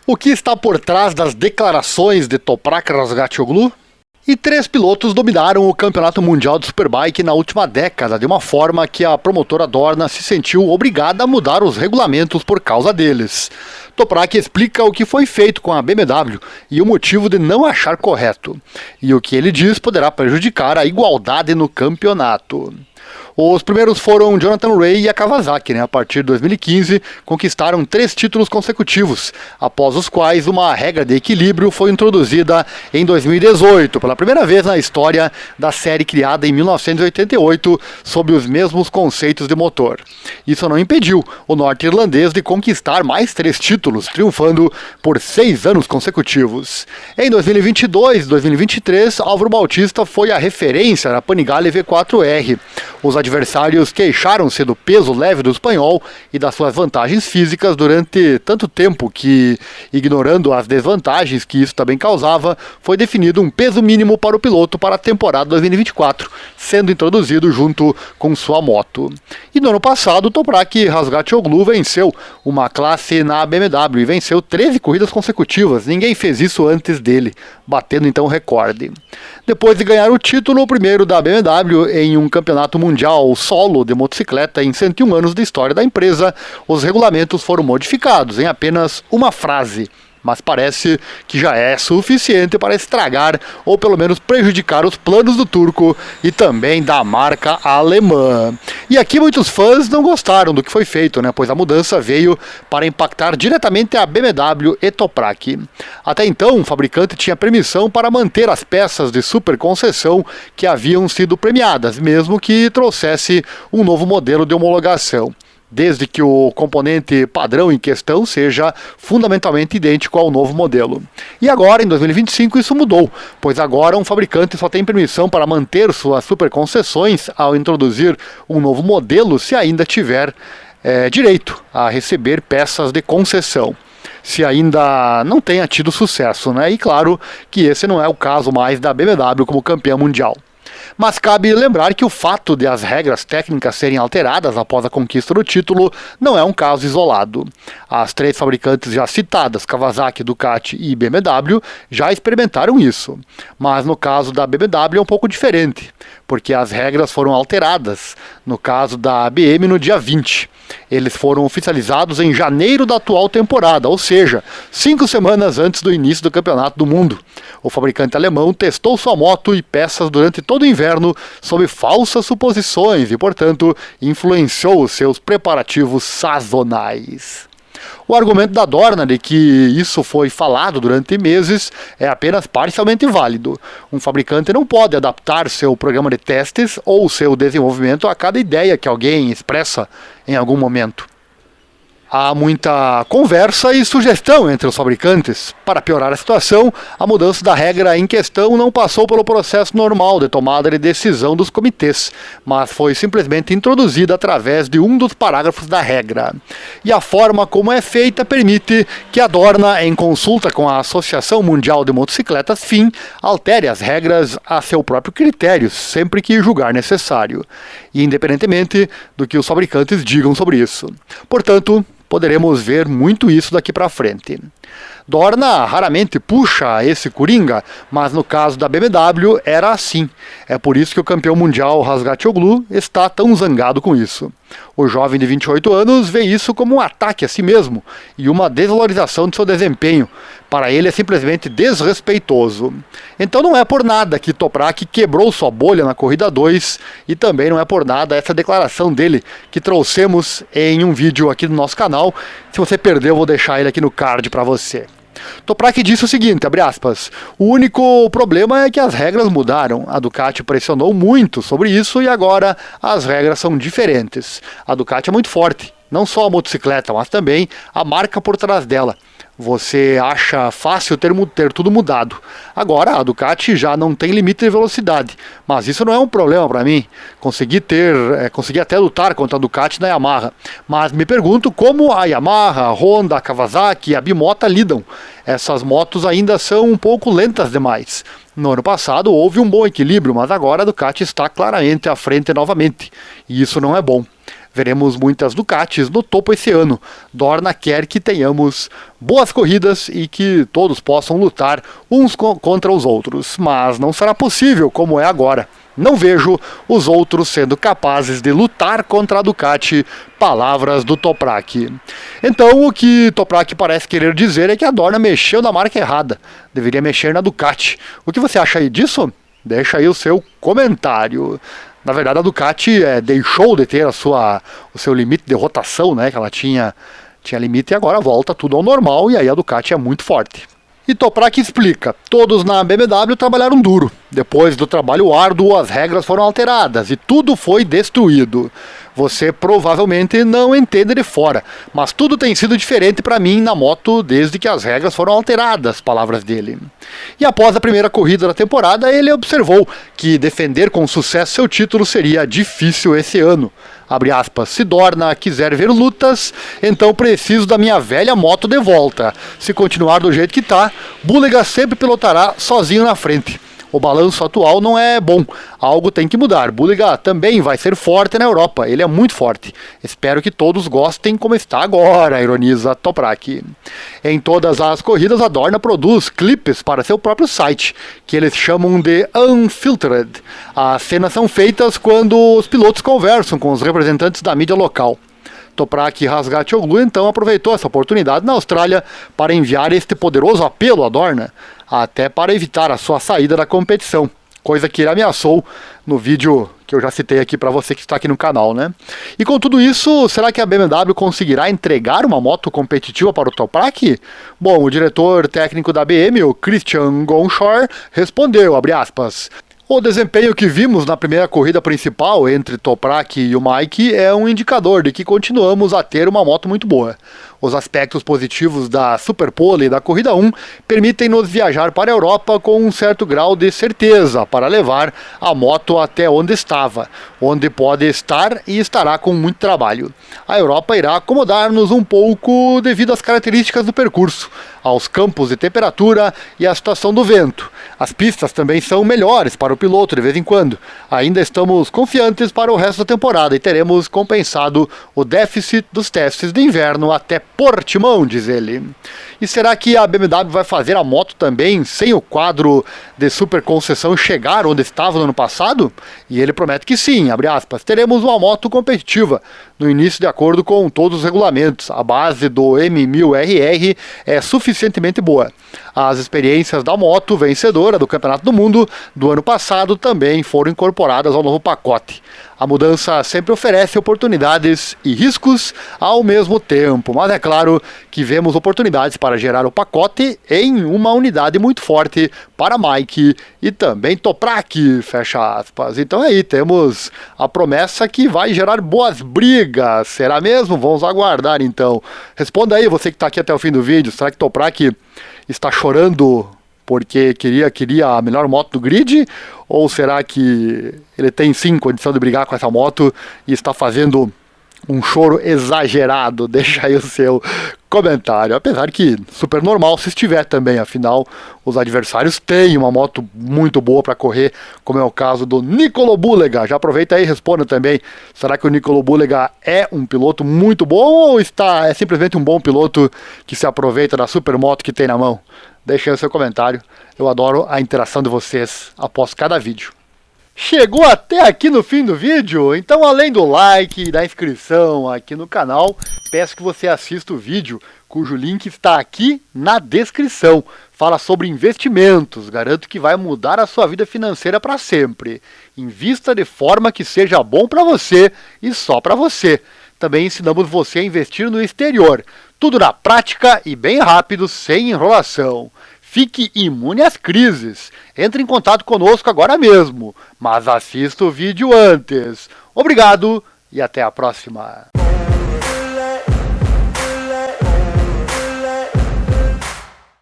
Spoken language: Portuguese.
O que está por trás das declarações de Toprak Razgatlioglu? E 3 pilotos dominaram o Campeonato Mundial de Superbike na última década, de uma forma que a promotora Dorna se sentiu obrigada a mudar os regulamentos por causa deles. Toprak explica o que foi feito com a BMW e o motivo de não achar correto. E o que ele diz poderá prejudicar a igualdade no campeonato. Os primeiros foram Jonathan Rea e a Kawasaki, a partir de 2015, conquistaram 3 títulos consecutivos, após os quais uma regra de equilíbrio foi introduzida em 2018, pela primeira vez na história da série criada em 1988, sob os mesmos conceitos de motor. Isso não impediu o norte-irlandês de conquistar mais 3 títulos, triunfando por 6 anos consecutivos. Em 2022 e 2023, Álvaro Bautista foi a referência na Panigale V4R. Os adversários queixaram-se do peso leve do espanhol e das suas vantagens físicas durante tanto tempo que, ignorando as desvantagens que isso também causava, foi definido um peso mínimo para o piloto para a temporada 2024, sendo introduzido junto com sua moto. E no ano passado, Toprak Razgatlioglu venceu uma classe na BMW e venceu 13 corridas consecutivas. Ninguém fez isso antes dele, batendo então o recorde. Depois de ganhar o título, o primeiro da BMW em um campeonato mundial solo de motocicleta em 101 anos de história da empresa, os regulamentos foram modificados em apenas uma frase. Mas parece que já é suficiente para estragar ou pelo menos prejudicar os planos do turco e também da marca alemã. E aqui muitos fãs não gostaram do que foi feito, pois a mudança veio para impactar diretamente a BMW e Toprak. Até então, o fabricante tinha permissão para manter as peças de super concessão que haviam sido premiadas, mesmo que trouxesse um novo modelo de homologação, desde que o componente padrão em questão seja fundamentalmente idêntico ao novo modelo. E agora, em 2025, isso mudou, pois agora um fabricante só tem permissão para manter suas superconcessões ao introduzir um novo modelo se ainda tiver direito a receber peças de concessão, se ainda não tenha tido sucesso, E claro que esse não é o caso mais da BMW como campeã mundial. Mas cabe lembrar que o fato de as regras técnicas serem alteradas após a conquista do título não é um caso isolado. As 3 fabricantes já citadas, Kawasaki, Ducati e BMW, já experimentaram isso. Mas no caso da BMW é um pouco diferente, porque as regras foram alteradas, no caso da BM no dia 20. Eles foram oficializados em janeiro da atual temporada, ou seja, 5 semanas antes do início do Campeonato do Mundo. O fabricante alemão testou sua moto e peças durante todo o inverno sob falsas suposições e, portanto, influenciou os seus preparativos sazonais. O argumento da Dorna de que isso foi falado durante meses é apenas parcialmente válido. Um fabricante não pode adaptar seu programa de testes ou seu desenvolvimento a cada ideia que alguém expressa em algum momento. Há muita conversa e sugestão entre os fabricantes. Para piorar a situação, a mudança da regra em questão não passou pelo processo normal de tomada de decisão dos comitês, mas foi simplesmente introduzida através de um dos parágrafos da regra. E a forma como é feita permite que a Dorna, em consulta com a Associação Mundial de Motocicletas FIM, altere as regras a seu próprio critério, sempre que julgar necessário, e independentemente do que os fabricantes digam sobre isso. Portanto, poderemos ver muito isso daqui para frente. Dorna raramente puxa esse coringa, mas no caso da BMW era assim. É por isso que o campeão mundial Razgatlioglu está tão zangado com isso. O jovem de 28 anos vê isso como um ataque a si mesmo e uma desvalorização de seu desempenho. Para ele é simplesmente desrespeitoso. Então não é por nada que Toprak quebrou sua bolha na corrida 2 e também não é por nada essa declaração dele que trouxemos em um vídeo aqui no nosso canal. Se você perdeu, eu vou deixar ele aqui no card para você. Toprak disse o seguinte, abre aspas, o único problema é que as regras mudaram. A Ducati pressionou muito sobre isso e agora as regras são diferentes. A Ducati é muito forte, não só a motocicleta, mas também a marca por trás dela. Você acha fácil ter tudo mudado. Agora a Ducati já não tem limite de velocidade, mas isso não é um problema para mim. Consegui até lutar contra a Ducati na Yamaha, mas me pergunto como a Yamaha, a Honda, a Kawasaki e a Bimota lidam. Essas motos ainda são um pouco lentas demais. No ano passado houve um bom equilíbrio, mas agora a Ducati está claramente à frente novamente, e isso não é bom. Veremos muitas Ducatis no topo esse ano. Dorna quer que tenhamos boas corridas e que todos possam lutar uns contra os outros, mas não será possível como é agora. Não vejo os outros sendo capazes de lutar contra a Ducati, palavras do Toprak. Então o que Toprak parece querer dizer é que a Dorna mexeu na marca errada, deveria mexer na Ducati. O que você acha aí disso? Deixa aí o seu comentário. Na verdade a Ducati deixou de ter o seu limite de rotação, né, que ela tinha limite, e agora volta tudo ao normal, e aí a Ducati é muito forte. E Toprak explica, todos na BMW trabalharam duro. Depois do trabalho árduo, as regras foram alteradas e tudo foi destruído. Você provavelmente não entende de fora, mas tudo tem sido diferente para mim na moto desde que as regras foram alteradas, palavras dele. E após a primeira corrida da temporada, ele observou que defender com sucesso seu título seria difícil esse ano. Abre aspas, se Dorna quiser ver lutas, então preciso da minha velha moto de volta. Se continuar do jeito que tá, Bulega sempre pilotará sozinho na frente. O balanço atual não é bom, algo tem que mudar. Bulega também vai ser forte na Europa, ele é muito forte. Espero que todos gostem como está agora, ironiza Toprak. Em todas as corridas, a Dorna produz clipes para seu próprio site, que eles chamam de Unfiltered. As cenas são feitas quando os pilotos conversam com os representantes da mídia local. Toprak Razgatlioglu então aproveitou essa oportunidade na Austrália para enviar este poderoso apelo à Dorna, até para evitar a sua saída da competição, coisa que ele ameaçou no vídeo que eu já citei aqui para você que está aqui no canal, né? E com tudo isso, será que a BMW conseguirá entregar uma moto competitiva para o Toprak? Bom, o diretor técnico da BM, o Christian Gonchor, respondeu, abre aspas, o desempenho que vimos na primeira corrida principal entre Toprak e o Mike é um indicador de que continuamos a ter uma moto muito boa. Os aspectos positivos da Superpole e da Corrida 1 permitem-nos viajar para a Europa com um certo grau de certeza para levar a moto até onde estava, onde pode estar e estará com muito trabalho. A Europa irá acomodar-nos um pouco devido às características do percurso, aos campos de temperatura e à situação do vento. As pistas também são melhores para o piloto de vez em quando. Ainda estamos confiantes para o resto da temporada e teremos compensado o déficit dos testes de inverno até Portimão, diz ele. E será que a BMW vai fazer a moto também sem o quadro de super concessão chegar onde estava no ano passado? E ele promete que sim, abre aspas, teremos uma moto competitiva, no início de acordo com todos os regulamentos. A base do M1000RR é suficientemente boa. As experiências da moto vencedora do Campeonato do Mundo do ano passado também foram incorporadas ao novo pacote. A mudança sempre oferece oportunidades e riscos ao mesmo tempo, mas é claro que vemos oportunidades para gerar o pacote em uma unidade muito forte para Mike e também Toprak, fecha aspas. Então aí temos a promessa que vai gerar boas brigas, será mesmo? Vamos aguardar então. Responda aí, você que está aqui até o fim do vídeo, será que Toprak está chorando porque queria a melhor moto do grid? Ou será que ele tem sim condição de brigar com essa moto e está fazendo um choro exagerado? Deixa aí o seu comentário. Apesar que super normal se estiver também, afinal os adversários têm uma moto muito boa para correr, como é o caso do Nicolo Bulega. Já aproveita aí e responda também, será que o Nicolo Bulega é um piloto muito bom ou é simplesmente um bom piloto que se aproveita da supermoto que tem na mão? Deixa aí o seu comentário, eu adoro a interação de vocês após cada vídeo. Chegou até aqui no fim do vídeo? Então, além do like e da inscrição aqui no canal, peço que você assista o vídeo, cujo link está aqui na descrição. Fala sobre investimentos, garanto que vai mudar a sua vida financeira para sempre. Invista de forma que seja bom para você e só para você. Também ensinamos você a investir no exterior. Tudo na prática e bem rápido, sem enrolação. Fique imune às crises. Entre em contato conosco agora mesmo, mas assista o vídeo antes. Obrigado e até a próxima.